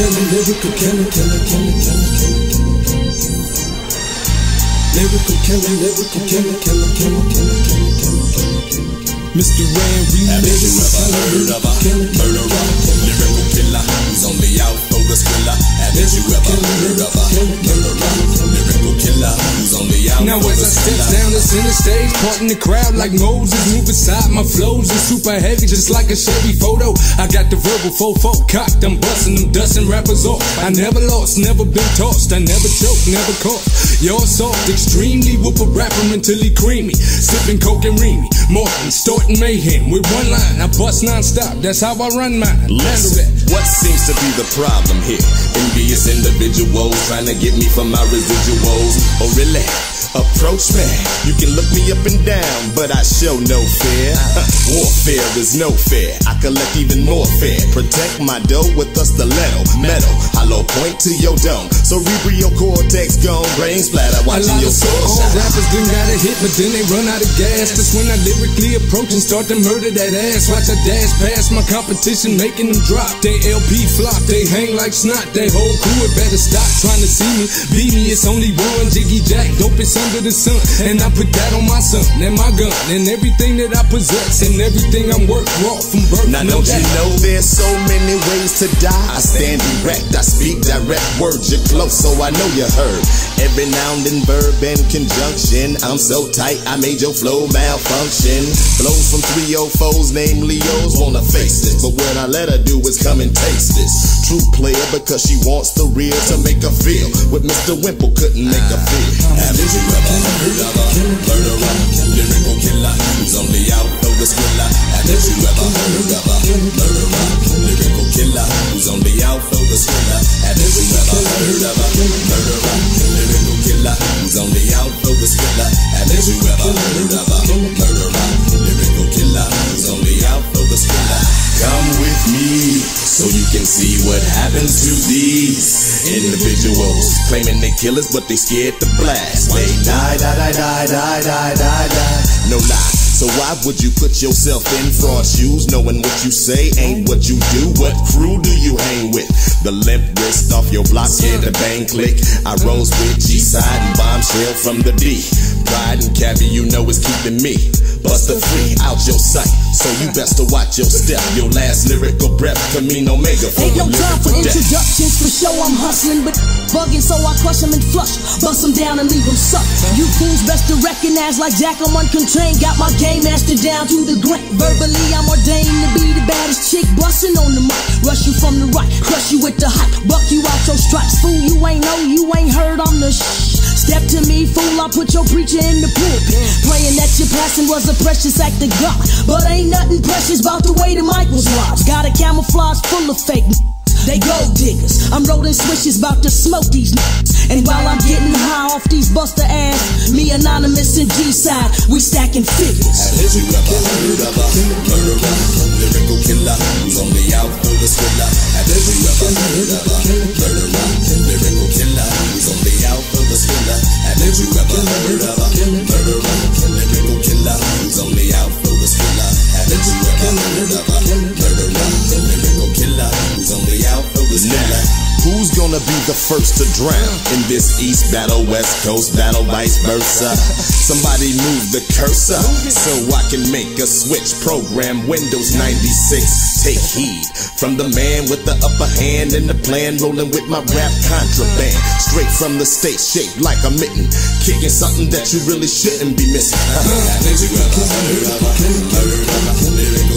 killer, lyrical killer, killer, killer, killer, killer, killer. Lyrical killer, lyrical killer, killer, killer, killer, killer, killer, killer. Mr. Ram, we have you ever heard of a murderer? Lyrical killer who's only out for the thriller. Have you ever heard of a murderer? Lyrical killer who's only out now for as the I step thriller. down the center stage, parting the crowd like Moses, move aside, my flows is super heavy, just like a Chevy photo. I got the verbal fofo cocked, I'm busting them, dusting rappers off. I never lost, never been tossed, I never choked, never caught. Y'all soft, extremely, whoop a rapper until he creamy, sipping coke and reamy, Martin, starting mayhem with one line. I bust non-stop, that's how I run mine. Listen, what seems to be the problem here? Envious individuals trying to get me for my residuals. Oh really? Approach me, you can look me up and down, but I show no fear. Warfare is no fair, I collect even more fair. Protect my dough with a stiletto, metal, hollow point to your dome. Cerebral cortex gone, brain splatter, watching your soul shine. Rappers done got a hit, but then they run out of gas. That's when I lyrically approach and start to murder that ass. Watch I dash past my competition, making them drop. They LP flop, they hang like snot. They whole crew had better stop trying to see me, beat me. It's only one Jiggy Jack, dopest under the sun, and I put that on my son and my gun and everything that I possess and everything I'm worth raw from birth. Now don't you know there's so many ways to die? I stand erect, I speak direct words, you're close so I know you heard. Every noun and verb and conjunction, I'm so tight I made your flow malfunction. Flows from 304s named Leos, wanna face this, but what I let her do is come and taste this. True player because she wants the real to make her feel what Mr. Wimple couldn't make her feel. Have you ever heard of a murderer? Lyrical killer who's only out for the thriller. Have you ever heard of a murderer? Lyrical killer who's only out for the thriller. Have you ever heard of a murderer? Lyrical killer who's only out for the thriller. Have you ever heard of a murderer? Lyrical killer who's only out for the thriller. Come with me so you can see what happens to these individuals claiming they killers but they scared to blast. They die, die, die, die, die, die, die. No lie. So why would you put yourself in fraud shoes, knowing what you say ain't what you do? What crew do you hang with? The limp wrist off your block, scared the bang click. I rose with G-side and bombshell from the D. Pride and cabbie, you know is keeping me buster free out your sight. So you best to watch your step. Your last lyrical breath, Camine Omega. Ain't no time for introductions, for show I'm hustling, but bugging so I crush them and flush, bust them down and leave them sucked. You fools best to recognize like Jack, I'm uncontained. Got my game mastered down to the grain. Verbally I'm ordained to be the baddest chick, busting on the mic. Rush you from the right, crush you with the hype, buck you out your stripes. Fool, you ain't know, you ain't heard, I'm the Step to me, fool, I put your preacher in the pulpit. Praying that your passing was a precious act of God, but ain't nothing precious about the way the mic was watched. Got a camouflage full of fake they gold diggers. I'm rolling swishes, bout to smoke these niggas. And while I'm getting high off these buster ass, me Anonymous and G-side, we stacking figures. Have you ever heard of a murderer? Lyrical killer who's only out for the thriller. Have you ever heard of a murderer? Lyrical killer who's only out for the thriller. Have you ever heard of a murderer? Lyrical killer who's only out for the thriller. Have you ever heard of a murderer? Lyrical killer who's only out for the thriller. Who's gonna be the first to drown in this East battle, West Coast battle, vice versa? Somebody move the cursor so I can make a switch. Program Windows 96. Take heed from the man with the upper hand in the plan, rolling with my rap contraband. Straight from the state, shaped like a mitten, kicking something that you really shouldn't be missing. Have you ever heard of a murderer?